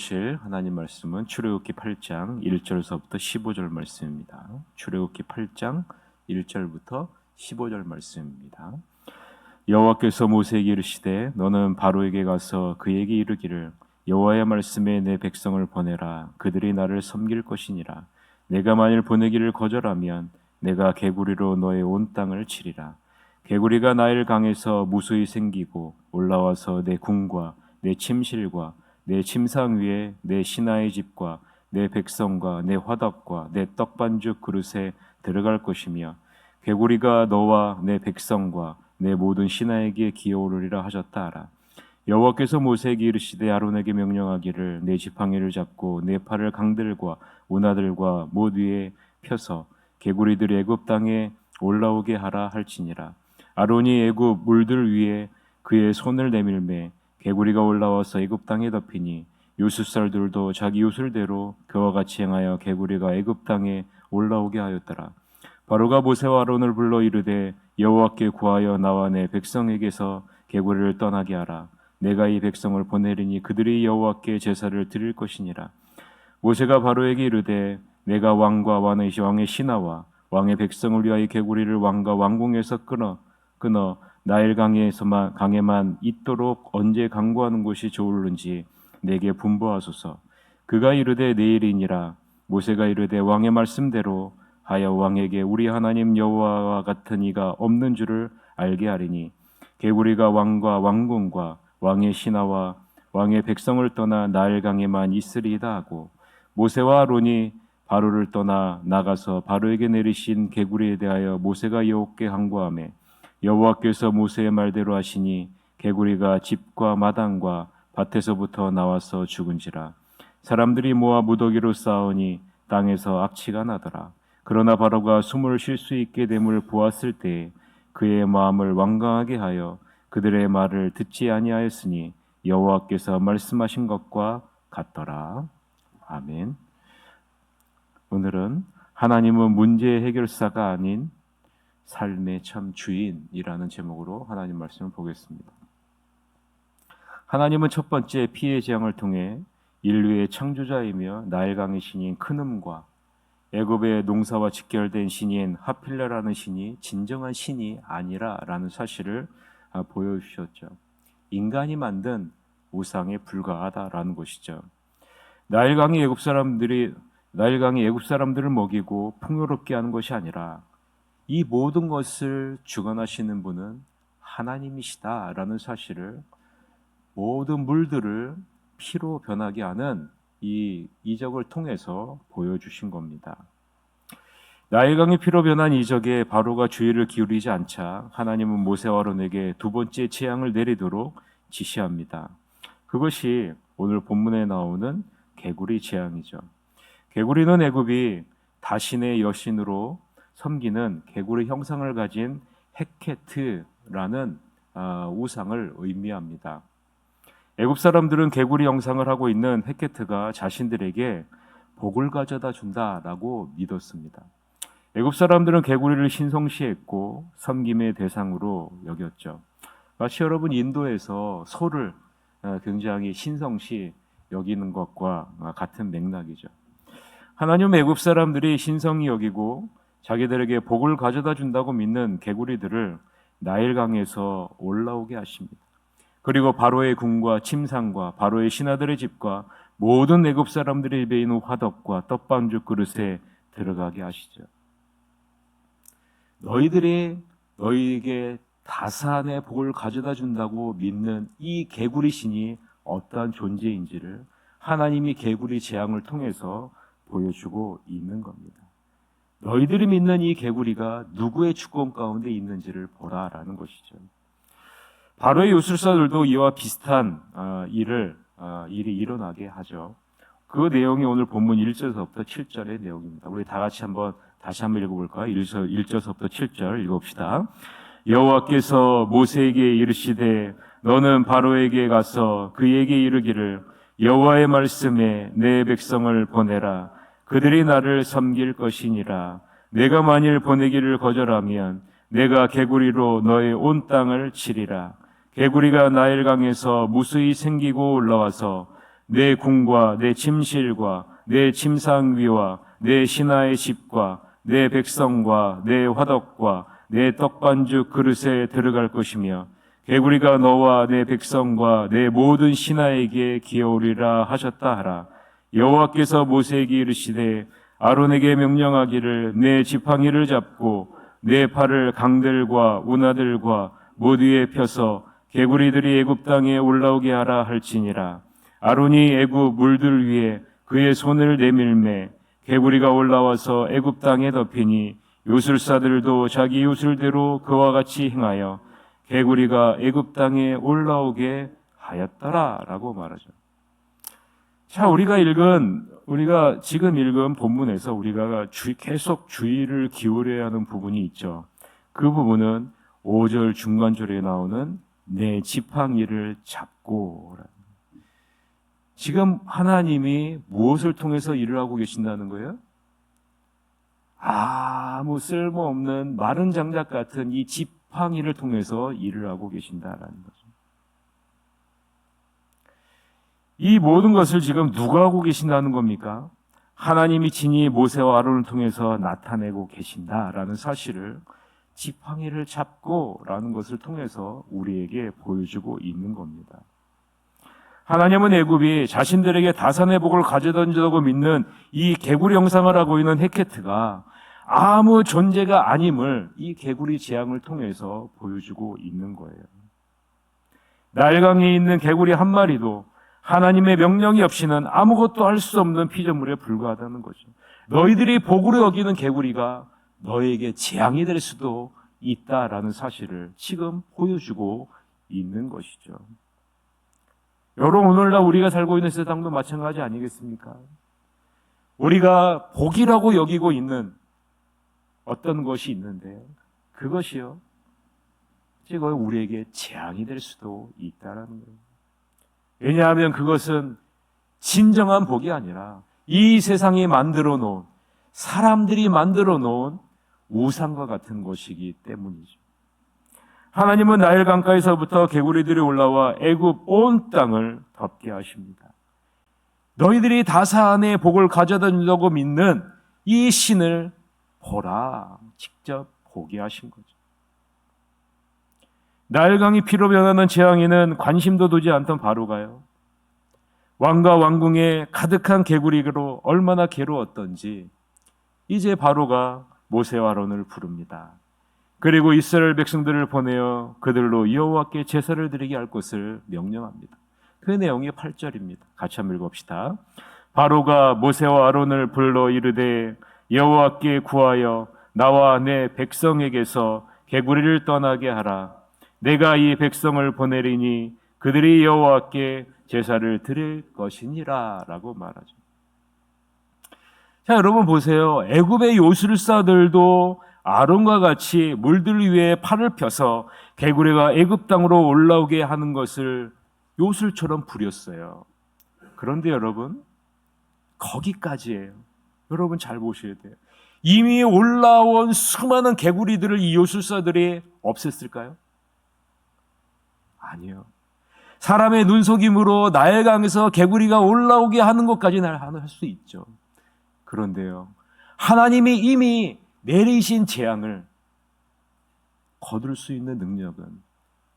보실 하나님 말씀은 출애굽기 8장 1절서부터 15절 말씀입니다. 출애굽기 8장 1절부터 15절 말씀입니다. 여호와께서 모세에게 이르시되 너는 바로에게 가서 그에게 이르기를 여호와의 말씀에 내 백성을 보내라. 그들이 나를 섬길 것이니라. 내가 만일 보내기를 거절하면 내가 개구리로 너의 온 땅을 치리라. 개구리가 나일 강에서 무수히 생기고 올라와서 내 궁과 내 침실과 내 침상 위에 내 신하의 집과 내 백성과 내 화덕과 내 떡반죽 그릇에 들어갈 것이며 개구리가 너와 내 백성과 내 모든 신하에게 기어오르리라 하셨다 하라. 여호와께서 모세에게 이르시되 아론에게 명령하기를 내 지팡이를 잡고 내 팔을 강들과 운하들과 못 위에 펴서 개구리들이 애굽 땅에 올라오게 하라 할지니라. 아론이 애굽 물들 위에 그의 손을 내밀매 개구리가 올라와서 애굽 땅에 덮이니 요술살들도 자기 요술대로 그와 같이 행하여 개구리가 애굽 땅에 올라오게 하였더라. 바로가 모세와 아론을 불러 이르되 여호와께 구하여 나와 내 백성에게서 개구리를 떠나게 하라. 내가 이 백성을 보내리니 그들이 여호와께 제사를 드릴 것이니라. 모세가 바로에게 이르되 내가 왕과 왕의 신하와 왕의 백성을 위하여 개구리를 왕과 왕궁에서 끊어 나일 강에만 있도록 언제 강구하는 곳이 좋을는지 내게 분부하소서. 그가 이르되 내일이니라. 모세가 이르되 왕의 말씀대로 하여 왕에게 우리 하나님 여호와와 같은 이가 없는 줄을 알게 하리니 개구리가 왕과 왕궁과 왕의 신하와 왕의 백성을 떠나 나일 강에만 있으리이다 하고 모세와 아론이 바로를 떠나 나가서 바로에게 내리신 개구리에 대하여 모세가 여호와께 간구하매 여호와께서 모세의 말대로 하시니 개구리가 집과 마당과 밭에서부터 나와서 죽은지라. 사람들이 모아 무더기로 싸우니 땅에서 악취가 나더라. 그러나 바로가 숨을 쉴 수 있게 됨을 보았을 때에 그의 마음을 완강하게 하여 그들의 말을 듣지 아니하였으니 여호와께서 말씀하신 것과 같더라. 아멘. 오늘은 하나님은 문제 해결사가 아닌 삶의 참 주인이라는 제목으로 하나님 말씀을 보겠습니다. 하나님은 첫 번째 피해 재앙을 통해 인류의 창조자이며 나일강의 신인 크눔과 애굽의 농사와 직결된 신인 하필레라는 신이 진정한 신이 아니라라는 사실을 보여주셨죠. 인간이 만든 우상에 불과하다라는 것이죠. 나일강이 애굽 사람들을 먹이고 풍요롭게 하는 것이 아니라 이 모든 것을 주관하시는 분은 하나님이시다라는 사실을 모든 물들을 피로 변하게 하는 이 이적을 통해서 보여주신 겁니다. 나일강이 피로 변한 이적에 바로가 주의를 기울이지 않자 하나님은 모세와 아론에게 두 번째 재앙을 내리도록 지시합니다. 그것이 오늘 본문에 나오는 개구리 재앙이죠. 개구리는 애굽이 다신의 여신으로 섬기는 개구리 형상을 가진 헤케트라는 우상을 의미합니다. 애굽 사람들은 개구리 형상을 하고 있는 헤케트가 자신들에게 복을 가져다 준다라고 믿었습니다. 애굽 사람들은 개구리를 신성시했고 섬김의 대상으로 여겼죠. 마치 여러분 인도에서 소를 굉장히 신성시 여기는 것과 같은 맥락이죠. 하나님 애굽 사람들이 신성히 여기고 자기들에게 복을 가져다 준다고 믿는 개구리들을 나일강에서 올라오게 하십니다. 그리고 바로의 궁과 침상과 바로의 신하들의 집과 모든 애굽 사람들의 입에 있는 화덕과 떡반죽 그릇에 들어가게 하시죠. 너희들이 너희에게 다산의 복을 가져다 준다고 믿는 이 개구리 신이 어떠한 존재인지를 하나님이 개구리 재앙을 통해서 보여주고 있는 겁니다. 너희들이 믿는 이 개구리가 누구의 주권 가운데 있는지를 보라라는 것이죠. 바로의 요술사들도 이와 비슷한 일이 일어나게 하죠. 그 내용이 오늘 본문 1절서부터 7절의 내용입니다. 우리 다 같이 다시 한번 읽어볼까요? 1절서부터 7절 읽어봅시다. 여호와께서 모세에게 이르시되 너는 바로에게 가서 그에게 이르기를 여호와의 말씀에 내 백성을 보내라. 그들이 나를 섬길 것이니라. 내가 만일 보내기를 거절하면 내가 개구리로 너의 온 땅을 치리라. 개구리가 나일강에서 무수히 생기고 올라와서 내 궁과 내 침실과 내 침상위와 내 신하의 집과 내 백성과 내 화덕과 내 떡반죽 그릇에 들어갈 것이며 개구리가 너와 내 백성과 내 모든 신하에게 기어오리라 하셨다 하라. 여호와께서 모세에게 이르시되 아론에게 명령하기를 내 지팡이를 잡고 내 팔을 강들과 운하들과 모두에 펴서 개구리들이 애굽 땅에 올라오게 하라 할지니라. 아론이 애굽 물들 위에 그의 손을 내밀매 개구리가 올라와서 애굽 땅에 덮이니 요술사들도 자기 요술대로 그와 같이 행하여 개구리가 애굽 땅에 올라오게 하였더라라고 말하죠. 자, 우리가 지금 읽은 본문에서 우리가 계속 주의를 기울여야 하는 부분이 있죠. 그 부분은 5절 중간절에 나오는 내 지팡이를 잡고. 지금 하나님이 무엇을 통해서 일을 하고 계신다는 거예요? 아무 쓸모없는 마른 장작 같은 이 지팡이를 통해서 일을 하고 계신다라는 거죠. 이 모든 것을 지금 누가 하고 계신다는 겁니까? 하나님이 친히 모세와 아론을 통해서 나타내고 계신다라는 사실을 지팡이를 잡고라는 것을 통해서 우리에게 보여주고 있는 겁니다. 하나님은 애굽이 자신들에게 다산의 복을 가져다 준다고 믿는 이 개구리 형상을 하고 있는 헤케트가 아무 존재가 아님을 이 개구리 재앙을 통해서 보여주고 있는 거예요. 나일강에 있는 개구리 한 마리도 하나님의 명령이 없이는 아무것도 할 수 없는 피조물에 불과하다는 거죠. 너희들이 복으로 여기는 개구리가 너에게 재앙이 될 수도 있다라는 사실을 지금 보여주고 있는 것이죠. 여러분, 오늘날 우리가 살고 있는 세상도 마찬가지 아니겠습니까? 우리가 복이라고 여기고 있는 어떤 것이 있는데 그것이요, 지금 우리에게 재앙이 될 수도 있다라는 거예요. 왜냐하면 그것은 진정한 복이 아니라 이 세상이 만들어 놓은, 사람들이 만들어 놓은 우상과 같은 것이기 때문이죠. 하나님은 나일 강가에서부터 개구리들이 올라와 애굽 온 땅을 덮게 하십니다. 너희들이 다산의 복을 가져다 준다고 믿는 이 신을 보라, 직접 보게 하신 거죠. 나일강이 피로 변하는 재앙에는 관심도 두지 않던 바로가요, 왕과 왕궁에 가득한 개구리로 얼마나 괴로웠던지 이제 바로가 모세와 아론을 부릅니다. 그리고 이스라엘 백성들을 보내어 그들로 여호와께 제사를 드리게 할 것을 명령합니다. 그 내용이 8절입니다. 같이 한번 읽읍시다. 바로가 모세와 아론을 불러 이르되 여호와께 구하여 나와 내 백성에게서 개구리를 떠나게 하라. 내가 이 백성을 보내리니 그들이 여호와께 제사를 드릴 것이니라 라고 말하죠. 자, 여러분 보세요. 애굽의 요술사들도 아론과 같이 물들 위에 팔을 펴서 개구리가 애굽 땅으로 올라오게 하는 것을 요술처럼 부렸어요. 그런데 여러분, 거기까지예요. 여러분 잘 보셔야 돼요. 이미 올라온 수많은 개구리들을 이 요술사들이 없앴을까요? 아니요. 사람의 눈속임으로 나일강에서 개구리가 올라오게 하는 것까지는 할 수 있죠. 그런데요, 하나님이 이미 내리신 재앙을 거둘 수 있는 능력은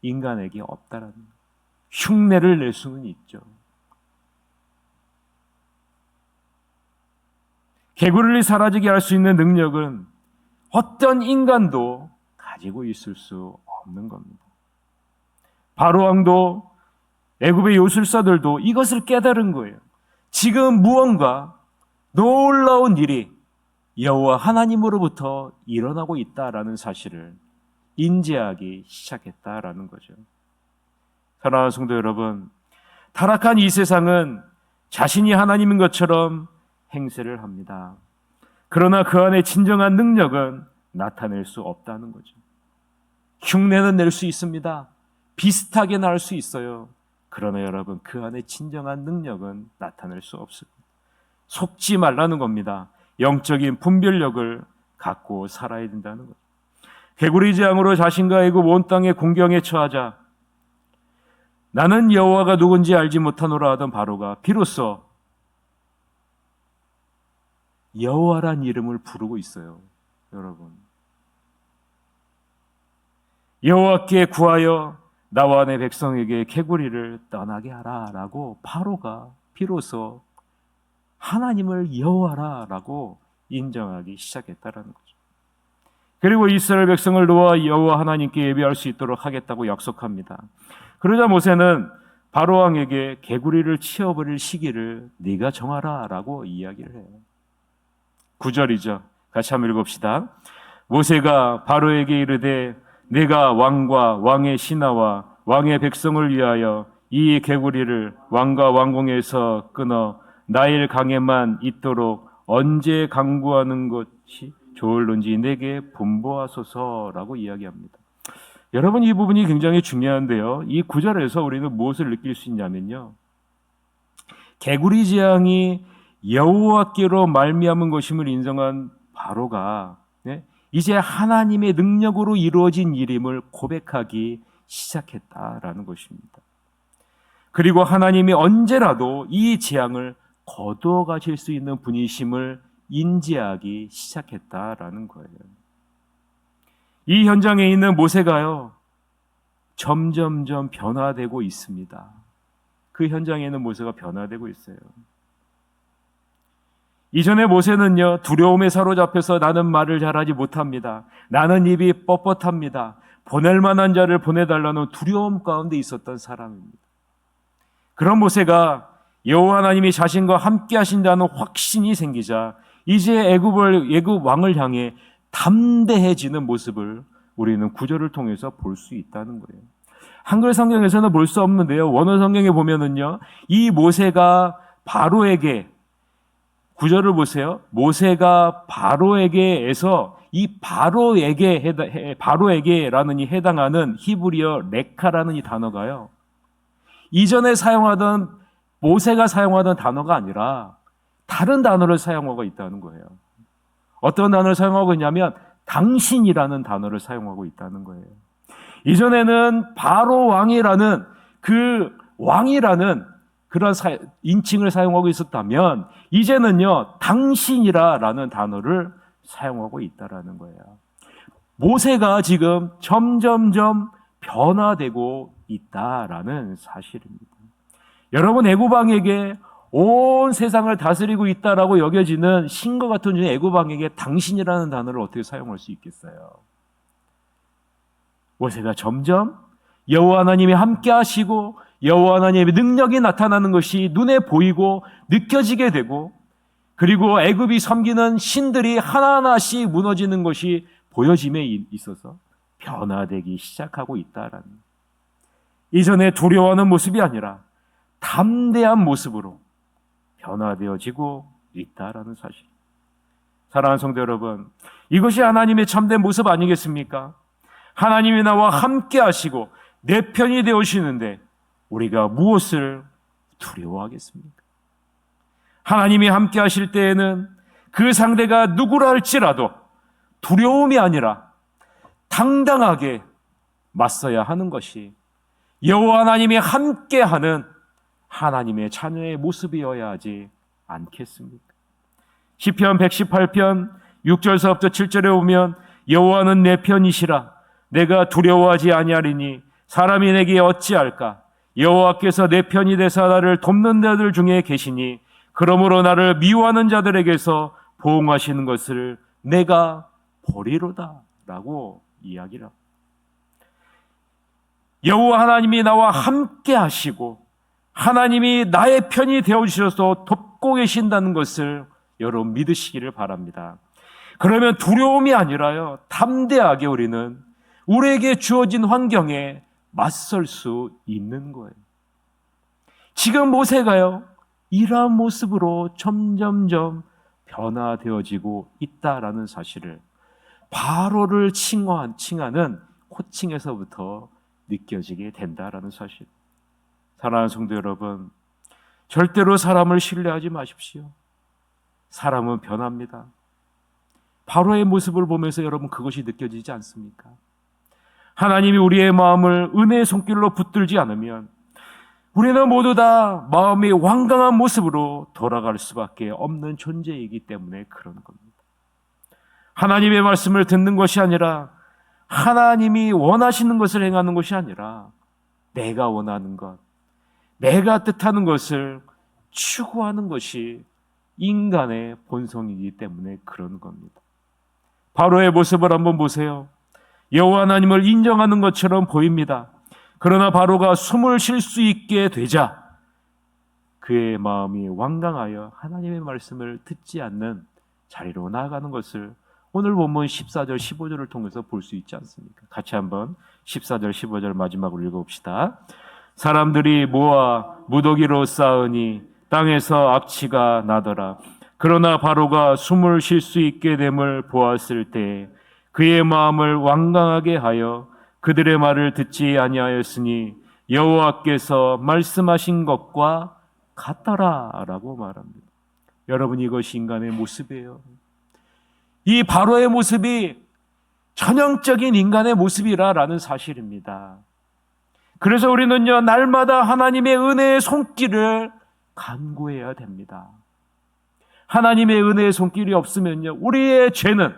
인간에게 없다라는 거예요. 흉내를 낼 수는 있죠. 개구리를 사라지게 할 수 있는 능력은 어떤 인간도 가지고 있을 수 없는 겁니다. 바로 왕도 애굽의 요술사들도 이것을 깨달은 거예요. 지금 무언가 놀라운 일이 여호와 하나님으로부터 일어나고 있다라는 사실을 인지하기 시작했다라는 거죠. 사랑하는 성도 여러분, 타락한 이 세상은 자신이 하나님인 것처럼 행세를 합니다. 그러나 그 안에 진정한 능력은 나타낼 수 없다는 거죠. 흉내는 낼 수 있습니다. 비슷하게 날 수 있어요. 그러나 여러분, 그 안에 진정한 능력은 나타낼 수 없습니다. 속지 말라는 겁니다. 영적인 분별력을 갖고 살아야 된다는 거죠. 개구리 재앙으로 자신과 애굽 온 땅의 공경에 처하자 나는 여호와가 누군지 알지 못하노라 하던 바로가 비로소 여호와란 이름을 부르고 있어요. 여러분, 여호와께 구하여 나와 내 백성에게 개구리를 떠나게 하라라고 바로가 비로소 하나님을 여호와라라고 인정하기 시작했다라는 거죠. 그리고 이스라엘 백성을 놓아 여호와 하나님께 예배할 수 있도록 하겠다고 약속합니다. 그러자 모세는 바로 왕에게 개구리를 치어버릴 시기를 네가 정하라라고 이야기를 해요. 9절이죠. 같이 한번 읽읍시다. 모세가 바로에게 이르되 내가 왕과 왕의 신하와 왕의 백성을 위하여 이 개구리를 왕과 왕궁에서 끊어 나일 강에만 있도록 언제 강구하는 것이 좋을는지 내게 분부하소서라고 이야기합니다. 여러분, 이 부분이 굉장히 중요한데요. 이 구절에서 우리는 무엇을 느낄 수 있냐면요, 개구리 재앙이 여호와께로 말미암은 것임을 인정한 바로가 이제 하나님의 능력으로 이루어진 일임을 고백하기 시작했다라는 것입니다. 그리고 하나님이 언제라도 이 재앙을 거두어 가실 수 있는 분이심을 인지하기 시작했다라는 거예요. 이 현장에 있는 모세가요, 점점점 변화되고 있습니다. 그 현장에 있는 모세가 변화되고 있어요. 이전에 모세는요, 두려움에 사로잡혀서 나는 말을 잘하지 못합니다. 나는 입이 뻣뻣합니다. 보낼 만한 자를 보내달라는 두려움 가운데 있었던 사람입니다. 그런 모세가 여호와 하나님이 자신과 함께 하신다는 확신이 생기자 이제 애굽 왕을 향해 담대해지는 모습을 우리는 구절을 통해서 볼 수 있다는 거예요. 한글 성경에서는 볼 수 없는데요, 원어 성경에 보면은요, 이 모세가 바로에게, 구절을 보세요. 모세가 바로에게에서 이 바로에게라는 이 해당하는 히브리어 레카라는 이 단어가요, 이전에 사용하던 모세가 사용하던 단어가 아니라 다른 단어를 사용하고 있다는 거예요. 어떤 단어를 사용하고 있냐면 당신이라는 단어를 사용하고 있다는 거예요. 이전에는 바로 왕이라는 그 왕이라는 그런 인칭을 사용하고 있었다면 이제는요, 당신이라는 단어를 사용하고 있다라는 거예요. 모세가 지금 점점점 변화되고 있다라는 사실입니다. 여러분, 애굽 왕에게 온 세상을 다스리고 있다라고 여겨지는 신과 같은 애굽 왕에게 당신이라는 단어를 어떻게 사용할 수 있겠어요? 모세가 점점 여호와 하나님이 함께 하시고 여호와 하나님의 능력이 나타나는 것이 눈에 보이고 느껴지게 되고, 그리고 애굽이 섬기는 신들이 하나하나씩 무너지는 것이 보여짐에 있어서 변화되기 시작하고 있다라는, 이전에 두려워하는 모습이 아니라 담대한 모습으로 변화되어지고 있다라는 사실. 사랑하는 성도 여러분, 이것이 하나님의 참된 모습 아니겠습니까? 하나님이 나와 함께 하시고 내 편이 되어주시는데 우리가 무엇을 두려워하겠습니까? 하나님이 함께 하실 때에는 그 상대가 누구라 할지라도 두려움이 아니라 당당하게 맞서야 하는 것이 여호와 하나님이 함께하는 하나님의 자녀의 모습이어야 하지 않겠습니까? 시편 118편 6절서부터 7절에 보면 여호와는 내 편이시라 내가 두려워하지 아니하리니 사람이 내게 어찌할까? 여호와께서 내 편이 되사 나를 돕는 자들 중에 계시니 그러므로 나를 미워하는 자들에게서 보응하시는 것을 내가 보리로다 라고 이야기를 합니다. 여호와 하나님이 나와 함께 하시고 하나님이 나의 편이 되어주셔서 돕고 계신다는 것을 여러분 믿으시기를 바랍니다. 그러면 두려움이 아니라요, 담대하게 우리는 우리에게 주어진 환경에 맞설 수 있는 거예요. 지금 모세가요, 이러한 모습으로 점점점 변화되어지고 있다라는 사실을 바로를 칭하는 호칭에서부터 느껴지게 된다라는 사실. 사랑하는 성도 여러분, 절대로 사람을 신뢰하지 마십시오. 사람은 변합니다. 바로의 모습을 보면서 여러분 그것이 느껴지지 않습니까? 하나님이 우리의 마음을 은혜의 손길로 붙들지 않으면 우리는 모두 다 마음이 완강한 모습으로 돌아갈 수밖에 없는 존재이기 때문에 그런 겁니다. 하나님의 말씀을 듣는 것이 아니라 하나님이 원하시는 것을 행하는 것이 아니라 내가 원하는 것, 내가 뜻하는 것을 추구하는 것이 인간의 본성이기 때문에 그런 겁니다. 바로의 모습을 한번 보세요. 여호와 하나님을 인정하는 것처럼 보입니다. 그러나 바로가 숨을 쉴 수 있게 되자 그의 마음이 완강하여 하나님의 말씀을 듣지 않는 자리로 나아가는 것을 오늘 본문 14절 15절을 통해서 볼 수 있지 않습니까? 같이 한번 14절 15절 마지막으로 읽어봅시다. 사람들이 모아 무더기로 쌓으니 땅에서 악취가 나더라. 그러나 바로가 숨을 쉴 수 있게 됨을 보았을 때 그의 마음을 완강하게 하여 그들의 말을 듣지 아니하였으니 여호와께서 말씀하신 것과 같더라라고 말합니다. 여러분, 이것이 인간의 모습이에요. 이 바로의 모습이 전형적인 인간의 모습이라는 사실입니다. 그래서 우리는요, 날마다 하나님의 은혜의 손길을 간구해야 됩니다. 하나님의 은혜의 손길이 없으면요, 우리의 죄는,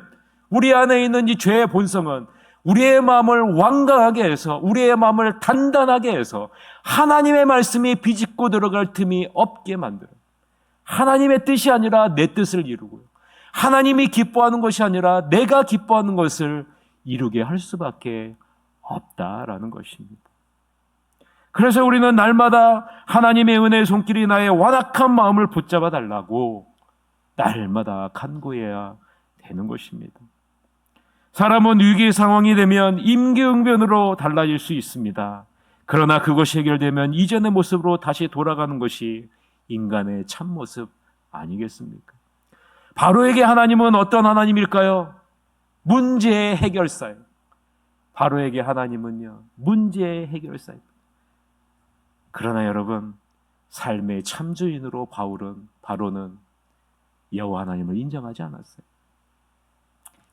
우리 안에 있는 이 죄의 본성은 우리의 마음을 완강하게 해서, 우리의 마음을 단단하게 해서 하나님의 말씀이 비집고 들어갈 틈이 없게 만들어요. 하나님의 뜻이 아니라 내 뜻을 이루고요, 하나님이 기뻐하는 것이 아니라 내가 기뻐하는 것을 이루게 할 수밖에 없다라는 것입니다. 그래서 우리는 날마다 하나님의 은혜의 손길이 나의 완악한 마음을 붙잡아 달라고 날마다 간구해야 되는 것입니다. 사람은 위기 상황이 되면 임기응변으로 달라질 수 있습니다. 그러나 그것이 해결되면 이전의 모습으로 다시 돌아가는 것이 인간의 참모습 아니겠습니까? 바로에게 하나님은 어떤 하나님일까요? 문제의 해결사예요. 바로에게 하나님은요, 문제의 해결사입니다. 그러나 여러분, 삶의 참주인으로 바로는 여호와 하나님을 인정하지 않았어요.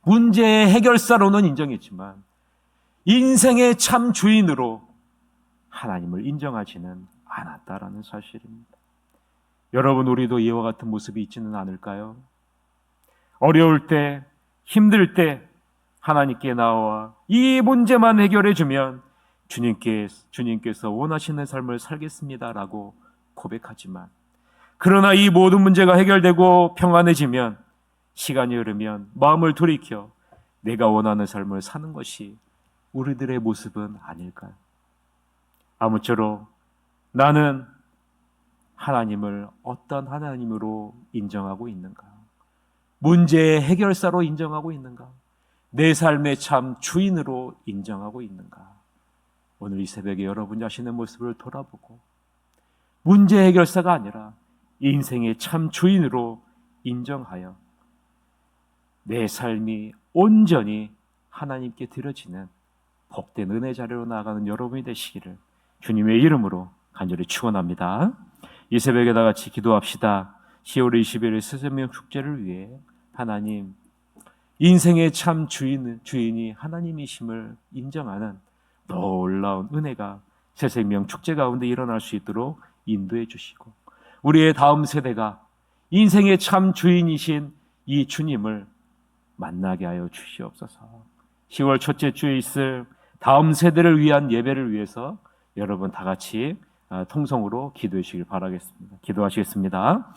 문제의 해결사로는 인정했지만 인생의 참 주인으로 하나님을 인정하지는 않았다라는 사실입니다. 여러분, 우리도 이와 같은 모습이 있지는 않을까요? 어려울 때, 힘들 때 하나님께 나와 이 문제만 해결해 주면 주님께서 원하시는 삶을 살겠습니다라고 고백하지만, 그러나 이 모든 문제가 해결되고 평안해지면, 시간이 흐르면 마음을 돌이켜 내가 원하는 삶을 사는 것이 우리들의 모습은 아닐까요? 아무쪼록 나는 하나님을 어떤 하나님으로 인정하고 있는가? 문제의 해결사로 인정하고 있는가? 내 삶의 참 주인으로 인정하고 있는가? 오늘 이 새벽에 여러분 자신의 모습을 돌아보고 문제 해결사가 아니라 인생의 참 주인으로 인정하여 내 삶이 온전히 하나님께 드려지는 복된 은혜 자리로 나아가는 여러분이 되시기를 주님의 이름으로 간절히 축원합니다. 이 새벽에 다 같이 기도합시다. 10월 20일 스승명 축제를 위해 하나님, 인생의 참 주인이 하나님이심을 인정하는 놀라운 은혜가 새생명 축제 가운데 일어날 수 있도록 인도해 주시고, 우리의 다음 세대가 인생의 참 주인이신 이 주님을 만나게 하여 주시옵소서. 10월 첫째 주에 있을 다음 세대를 위한 예배를 위해서 여러분 다 같이 통성으로 기도해 주시길 바라겠습니다. 기도하시겠습니다.